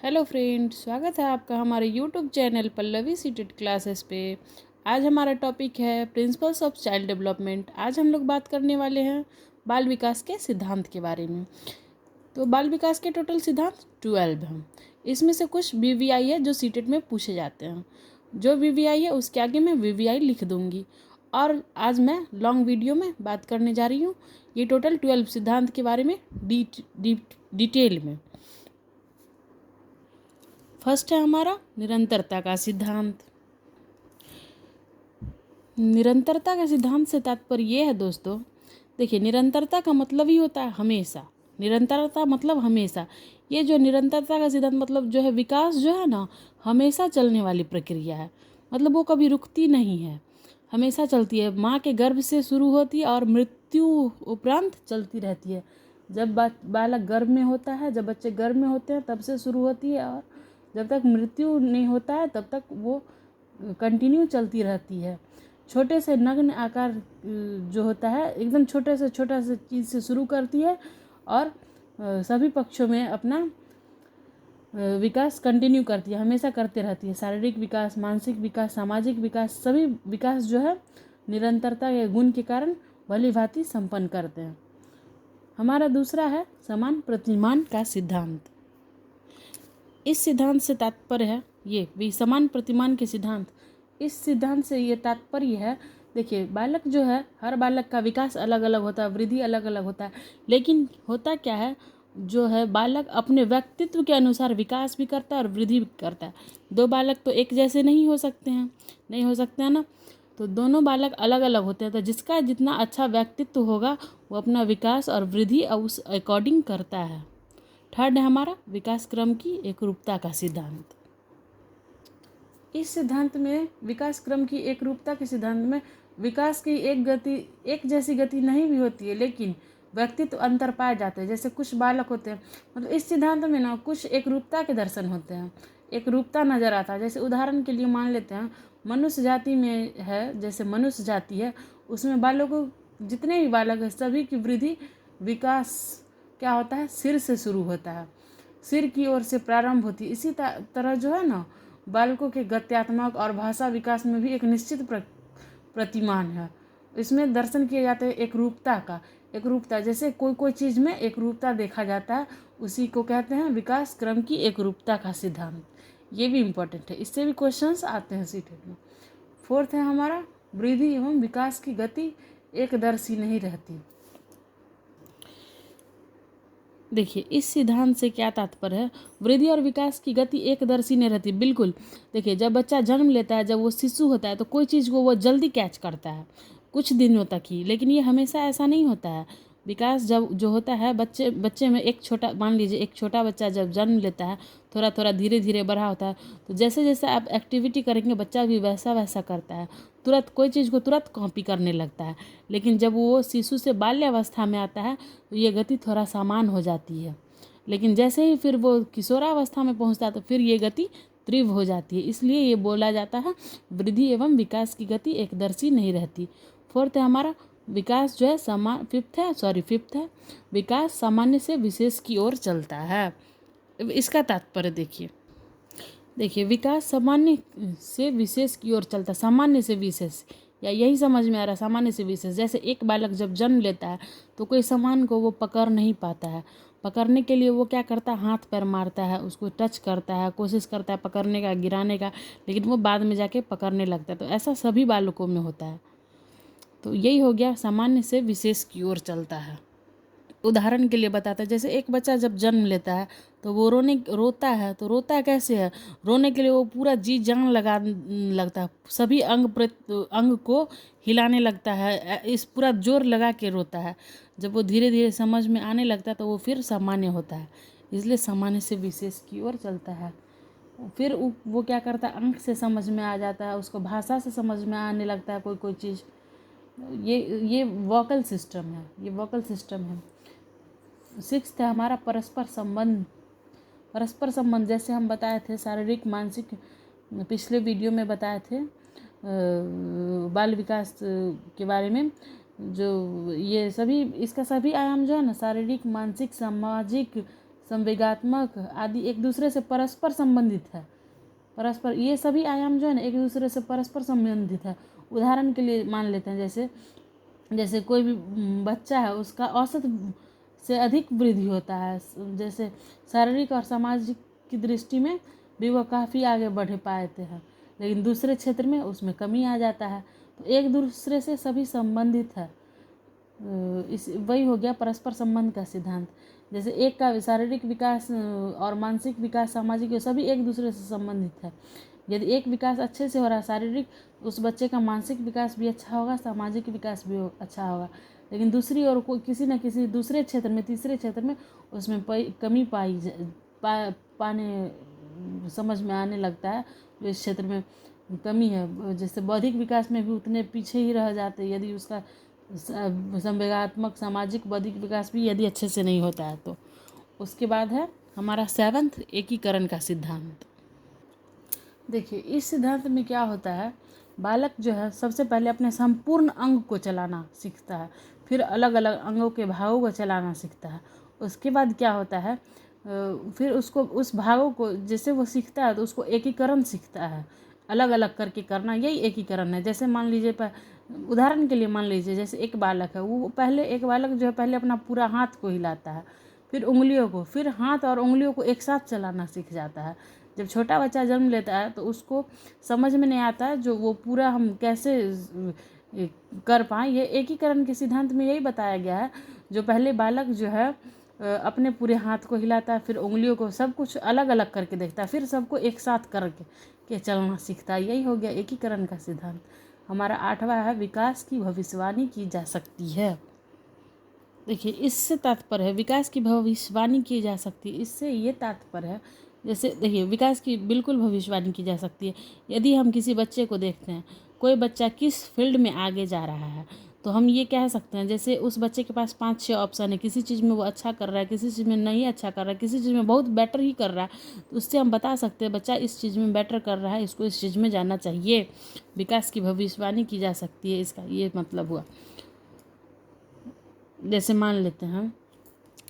Hello friend, स्वागत है आपका हमारे YouTube channel Pallavi seated classes पे। आज हमारा टॉपिक है प्रिंसिपल्स ऑफ चाइल्ड डेवलपमेंट। आज हम लोग बात करने वाले हैं बाल विकास के सिद्धांत के बारे में। तो बाल विकास के टोटल सिद्धांत 12 हैं। इसमें से कुछ वीवीआई है जो सीटेड में पूछे जाते हैं। जो वीवीआई है उसके आगे मैं वीवीआई लिख दूंगी। और आज मैं लॉन्ग वीडियो में बात करने जा रही हूँ ये टोटल 12 सिद्धांत के बारे में डिटेल में। फर्स्ट है हमारा निरंतरता का सिद्धांत। निरंतरता के सिद्धांत से तात्पर्य ये है दोस्तों, देखिए निरंतरता का मतलब ही होता है हमेशा। निरंतरता मतलब हमेशा। ये जो निरंतरता का सिद्धांत मतलब जो है विकास जो है ना, हमेशा चलने वाली प्रक्रिया है। मतलब वो कभी रुकती नहीं है, हमेशा चलती है। माँ के गर्भ से शुरू होती है और मृत्यु उपरांत चलती रहती है। जब बालक गर्भ में होता है, जब बच्चे गर्भ में होते हैं तब से शुरू होती है और जब तक मृत्यु नहीं होता है तब तक वो कंटिन्यू चलती रहती है। छोटे से नग्न आकार जो होता है एकदम छोटे से छोटा से चीज़ से शुरू करती है और सभी पक्षों में अपना विकास कंटिन्यू करती है, हमेशा करते रहती है। शारीरिक विकास, मानसिक विकास, सामाजिक विकास, सभी विकास जो है निरंतरता के गुण के कारण भली भांति संपन्न करते हैं। हमारा दूसरा है समान प्रतिमान का सिद्धांत। इस सिद्धांत से तात्पर्य है ये भी समान प्रतिमान के सिद्धांत। इस सिद्धांत से ये तात्पर्य है, देखिए बालक जो है, हर बालक का विकास अलग अलग होता है, वृद्धि अलग अलग होता है। लेकिन होता क्या है, जो है बालक अपने व्यक्तित्व के अनुसार विकास भी करता है और वृद्धि भी करता है। दो बालक तो एक जैसे नहीं हो सकते हैं ना। तो दोनों बालक अलग अलग होते हैं। तो जिसका जितना अच्छा व्यक्तित्व होगा वो अपना विकास और वृद्धि उस अकॉर्डिंग करता है। थर्ड है हमारा विकास क्रम की एकरूपता का सिद्धांत। इस सिद्धांत में विकास क्रम की एकरूपता के सिद्धांत में विकास की एक जैसी गति नहीं भी होती है, लेकिन व्यक्तित्व अंतर पाए जाते हैं। जैसे कुछ बालक होते हैं, मतलब इस सिद्धांत में ना कुछ एकरूपता के दर्शन होते हैं, एकरूपता नजर आता है। जैसे उदाहरण के लिए मान लेते हैं मनुष्य जाति में है, जैसे मनुष्य जाति है उसमें बालकों जितने भी बालक हैं सभी की वृद्धि विकास क्या होता है, सिर से शुरू होता है, सिर की ओर से प्रारंभ होती है। इसी तरह जो है ना बालकों के गत्यात्मक और भाषा विकास में भी एक निश्चित प्रतिमान है। इसमें दर्शन किए जाते हैं एकरूपता का। एकरूपता जैसे कोई कोई चीज़ में एकरूपता देखा जाता है, उसी को कहते हैं विकास क्रम की एकरूपता का सिद्धांत। ये भी इम्पोर्टेंट है, इससे भी क्वेश्चंस आते हैं सीटेट में। फोर्थ है हमारा वृद्धि एवं विकास की गति एकदर्शी नहीं रहती। देखिए इस सिद्धांत से क्या तात्पर्य है, वृद्धि और विकास की गति एकदर्शी नहीं रहती। बिल्कुल, देखिए जब बच्चा जन्म लेता है, जब वो शिशु होता है तो कोई चीज़ को वो जल्दी कैच करता है कुछ दिनों तक ही, लेकिन ये हमेशा ऐसा नहीं होता है। विकास जब जो होता है बच्चे में एक छोटा, मान लीजिए एक छोटा बच्चा जब जन्म लेता है थोड़ा थोड़ा धीरे धीरे बड़ा होता है। तो जैसे जैसे आप एक्टिविटी करेंगे बच्चा भी वैसा वैसा करता है, तुरंत कोई चीज़ को तुरंत कॉपी करने लगता है। लेकिन जब वो शिशु से बाल्यावस्था में आता है तो ये गति थोड़ा सामान हो जाती है। लेकिन जैसे ही फिर वो किशोरावस्था में पहुंचता है तो फिर ये गति तीव्र हो जाती है। इसलिए ये बोला जाता है वृद्धि एवं विकास की गति एकदर्शी नहीं रहती। फोर्थ है हमारा विकास जो है फिफ्थ है विकास सामान्य से विशेष की ओर चलता है। इसका तात्पर्य देखिए विकास सामान्य से विशेष की ओर चलता है। सामान्य से विशेष, या यही समझ में आ रहा है, सामान्य से विशेष। जैसे एक बालक जब जन्म लेता है तो कोई सामान को वो पकड़ नहीं पाता है। पकड़ने के लिए वो क्या करता है, हाथ पैर मारता है, उसको टच करता है, कोशिश करता है पकड़ने का, गिराने का, लेकिन वो बाद में जाके पकड़ने लगता है। तो ऐसा सभी बालकों में होता है। तो यही हो गया सामान्य से विशेष की ओर चलता है। उदाहरण के लिए बताते हैं, जैसे एक बच्चा जब जन्म लेता है तो वो रोता है। तो रोता कैसे है, रोने के लिए वो पूरा जी जान लगता है, सभी अंग को हिलाने लगता है, इस पूरा जोर लगा के रोता है। जब वो धीरे धीरे समझ में आने लगता है तो वो फिर सामान्य होता है। इसलिए सामान्य से विशेष की ओर चलता है। फिर वो क्या करता है, अंक से समझ में आ जाता है, उसको भाषा से समझ में आने लगता है कोई कोई चीज़। ये वोकल सिस्टम है। सिक्स्थ है हमारा परस्पर संबंध। जैसे हम बताए थे शारीरिक मानसिक, पिछले वीडियो में बताए थे बाल विकास के बारे में। जो ये सभी, इसका सभी आयाम जो है ना, शारीरिक मानसिक सामाजिक संवेगात्मक आदि एक दूसरे से परस्पर संबंधित है। परस्पर, ये सभी आयाम जो है ना एक दूसरे से परस्पर संबंधित है। उदाहरण के लिए मान लेते हैं, जैसे कोई भी बच्चा है, उसका औसत से अधिक वृद्धि होता है। जैसे शारीरिक और सामाजिक की दृष्टि में भी वह काफ़ी आगे बढ़ पाते हैं, लेकिन दूसरे क्षेत्र में उसमें कमी आ जाता है। तो एक दूसरे से सभी संबंधित है। इस वही हो गया परस्पर संबंध का सिद्धांत। जैसे एक का शारीरिक विकास और मानसिक विकास, सामाजिक, सभी एक दूसरे से संबंधित है। यदि एक विकास अच्छे से हो रहा है शारीरिक, उस बच्चे का मानसिक विकास भी अच्छा होगा, सामाजिक विकास भी अच्छा होगा। लेकिन दूसरी ओर कोई किसी न किसी दूसरे क्षेत्र में, तीसरे क्षेत्र में उसमें कमी पाने समझ में आने लगता है। जो इस क्षेत्र में कमी है, जैसे बौद्धिक विकास में भी उतने पीछे ही रह जाते यदि उसका संवेगात्मक, सामाजिक, बौद्धिक विकास भी यदि अच्छे से नहीं होता है तो। उसके बाद है हमारा 7th एकीकरण का सिद्धांत। देखिए, इस सिद्धांत में क्या होता है, बालक जो है सबसे पहले अपने संपूर्ण अंग को चलाना सीखता है, फिर अलग अलग अंगों के भागों को चलाना सीखता है। उसके बाद क्या होता है, फिर उसको उस भागों को जैसे वो सीखता है तो उसको एकीकरण सीखता है, अलग अलग करके करना, यही एकीकरण है। जैसे मान लीजिए, उदाहरण के लिए मान लीजिए, जैसे एक बालक है, वो पहले एक बालक जो है पहले अपना पूरा हाथ को हिलाता है, फिर उंगलियों को, फिर हाथ और उंगलियों को एक साथ चलाना सीख जाता है। जब छोटा बच्चा जन्म लेता है तो उसको समझ में नहीं आता है जो वो पूरा हम कैसे कर पाएँ। ये एकीकरण के सिद्धांत में यही बताया गया है। जो पहले बालक जो है अपने पूरे हाथ को हिलाता है, फिर उंगलियों को, सब कुछ अलग अलग करके देखता है, फिर सबको एक साथ करके चलना सीखता है। यही हो गया एकीकरण का सिद्धांत। हमारा 8वां है विकास की भविष्यवाणी की जा सकती है। देखिए, इससे तात्पर्य है विकास की भविष्यवाणी की जा सकती है, इससे ये तात्पर्य है, जैसे देखिए विकास की बिल्कुल भविष्यवाणी की जा सकती है। यदि हम किसी बच्चे को देखते हैं, कोई बच्चा किस फील्ड में आगे जा रहा है, तो हम ये कह सकते हैं, जैसे उस बच्चे के पास 5-6 ऑप्शन है, किसी चीज़ में वो अच्छा कर रहा है, किसी चीज़ में नहीं अच्छा कर रहा है, किसी चीज़ में बहुत बेटर ही कर रहा है, तो उससे हम बता सकते हैं बच्चा इस चीज़ में बेटर कर रहा है, इसको इस चीज़ में जाना चाहिए। विकास की भविष्यवाणी की जा सकती है, इसका ये मतलब हुआ। जैसे मान लेते हैं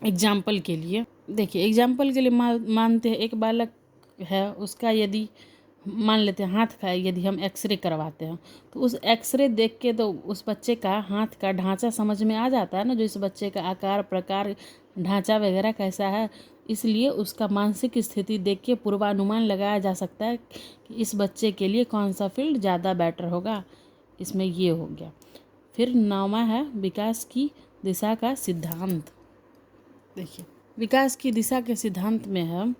एग्जाम्पल के लिए, देखिए एग्जाम्पल के लिए मानते हैं एक बालक है, उसका यदि मान लेते हैं हाथ का यदि हम एक्सरे करवाते हैं, तो उस एक्सरे देख के तो उस बच्चे का हाथ का ढांचा समझ में आ जाता है ना, जो इस बच्चे का आकार, प्रकार, ढांचा वगैरह कैसा है। इसलिए उसका मानसिक स्थिति देख के पूर्वानुमान लगाया जा सकता है कि इस बच्चे के लिए कौन सा फील्ड ज़्यादा बेटर होगा। इसमें ये हो गया। फिर 9वां है विकास की दिशा का सिद्धांत। देखिए, विकास की दिशा के सिद्धांत में है,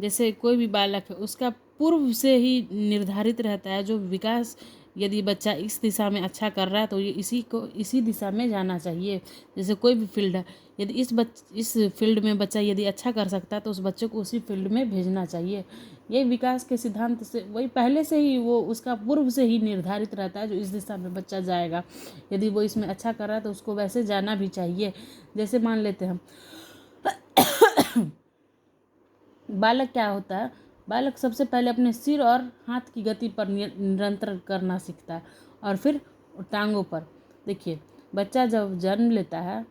जैसे कोई भी बालक है उसका पूर्व से ही निर्धारित रहता है जो विकास, यदि बच्चा इस दिशा में अच्छा कर रहा है तो ये इसी दिशा में जाना चाहिए। जैसे कोई भी फील्ड है, यदि इस फील्ड में बच्चा यदि अच्छा कर सकता है तो उस बच्चे को उसी फील्ड में भेजना चाहिए। ये विकास के सिद्धांत से वही पहले से ही वो उसका पूर्व से ही निर्धारित रहता है जो इस दिशा में बच्चा जाएगा, यदि वो इसमें अच्छा कर रहा है तो उसको वैसे जाना भी चाहिए। जैसे मान लेते हैं हम बालक क्या होता है, बालक सबसे पहले अपने सिर और हाथ की गति पर निरंतर करना सीखता है और फिर टांगों पर। देखिए, बच्चा जब जन्म लेता है,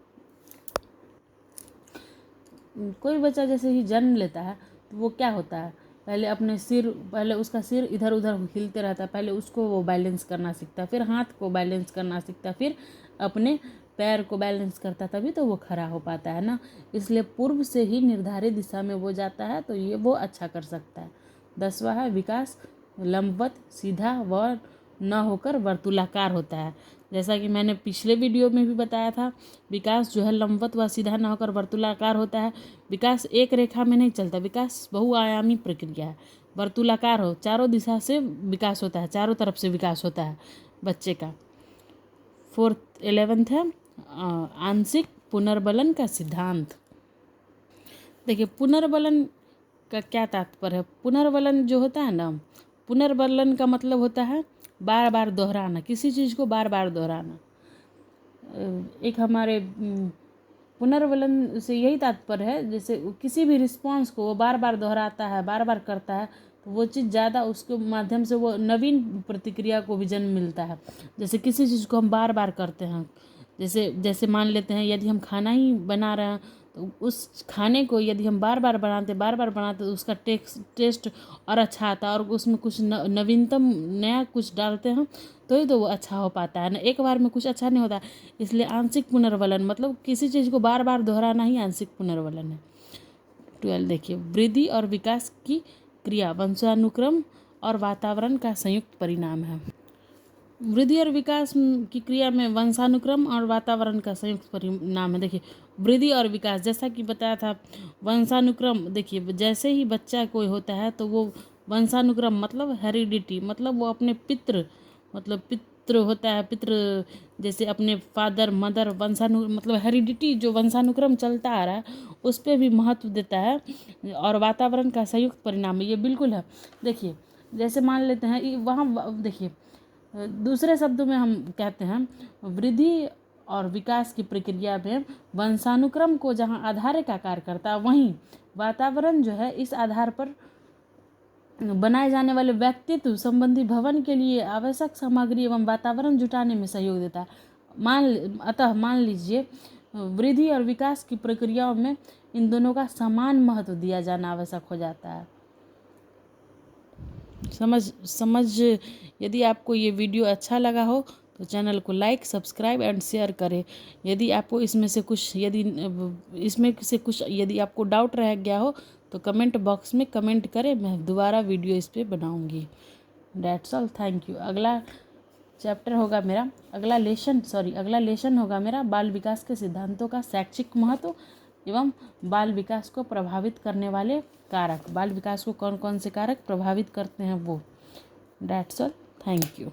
कोई बच्चा जैसे ही जन्म लेता है तो वो क्या होता है, पहले उसका सिर इधर उधर हिलते रहता है, पहले उसको वो बैलेंस करना सीखता है, फिर हाथ को बैलेंस करना सीखता है, फिर अपने पैर को बैलेंस करता, तभी तो वो खड़ा हो पाता है ना। इसलिए पूर्व से ही निर्धारित दिशा में वो जाता है तो ये वो अच्छा कर सकता है। 10वां है विकास लंबवत, सीधा व न होकर वर्तुलाकार होता है। जैसा कि मैंने पिछले वीडियो में भी बताया था, विकास जो है लंबवत व सीधा न होकर वर्तुलाकार होता है। विकास एक रेखा में नहीं चलता, विकास बहुआयामी प्रक्रिया है। वर्तुलाकार हो, चारों दिशा से विकास होता है, चारों तरफ से विकास होता है बच्चे का। 11th है आंशिक पुनर्बलन का सिद्धांत। देखिए, पुनर्बलन का क्या तात्पर्य है। पुनर्बलन जो होता है ना, पुनर्बलन का मतलब होता है बार बार दोहराना, किसी चीज़ को बार बार दोहराना। एक हमारे पुनर्बलन से यही तात्पर्य है, जैसे किसी भी रिस्पॉन्स को वो बार बार दोहराता है, बार बार करता है, तो वो चीज़ ज़्यादा उसके माध्यम से वो नवीन प्रतिक्रिया को भी जन्म मिलता है। जैसे किसी चीज़ को हम बार बार करते हैं, जैसे मान लेते हैं यदि हम खाना ही बना रहे हैं तो उस खाने को यदि हम बार बार बनाते तो उसका टेस्ट और अच्छा आता है, और उसमें कुछ नवीनतम नया कुछ डालते हैं तो ही तो वो अच्छा हो पाता है ना, एक बार में कुछ अच्छा नहीं होता। इसलिए आंशिक पुनर्वलन मतलब किसी चीज़ को बार बार दोहराना ही आंशिक पुनर्वलन है। 12 देखिए, वृद्धि और विकास की क्रिया वंशानुक्रम और वातावरण का संयुक्त परिणाम है। वृद्धि और विकास की क्रिया में वंशानुक्रम और वातावरण का संयुक्त परिणाम है। देखिए, वृद्धि और विकास जैसा कि बताया था, वंशानुक्रम देखिए जैसे ही बच्चा कोई होता है तो वो वंशानुक्रम मतलब हेरिडिटी, मतलब वो अपने पितृ होता है, पितृ जैसे अपने फादर मदर मतलब हेरिडिटी जो वंशानुक्रम चलता आ रहा है उस पर भी महत्व देता है, और वातावरण का संयुक्त परिणाम ये बिल्कुल है। देखिए जैसे मान लेते हैं वहाँ देखिए दूसरे शब्दों में हम कहते हैं वृद्धि और विकास की प्रक्रिया में वंशानुक्रम को जहाँ आधार का कार्य करता है, वहीं वातावरण जो है इस आधार पर बनाए जाने वाले व्यक्तित्व संबंधी भवन के लिए आवश्यक सामग्री एवं वातावरण जुटाने में सहयोग देता है। अतः मान लीजिए वृद्धि और विकास की प्रक्रियाओं में इन दोनों का समान महत्व दिया जाना आवश्यक हो जाता है। समझ यदि आपको ये वीडियो अच्छा लगा हो तो चैनल को लाइक सब्सक्राइब एंड शेयर करें। यदि आपको इसमें से कुछ यदि आपको डाउट रह गया हो तो कमेंट बॉक्स में कमेंट करें, मैं दोबारा वीडियो इस पर बनाऊंगी। That's all, thank you. अगला लेसन होगा मेरा बाल विकास के सिद्धांतों का शैक्षिक महत्व एवं बाल विकास को प्रभावित करने वाले कारक, बाल विकास को कौन कौन से कारक प्रभावित करते हैं वो। That's all, thank you.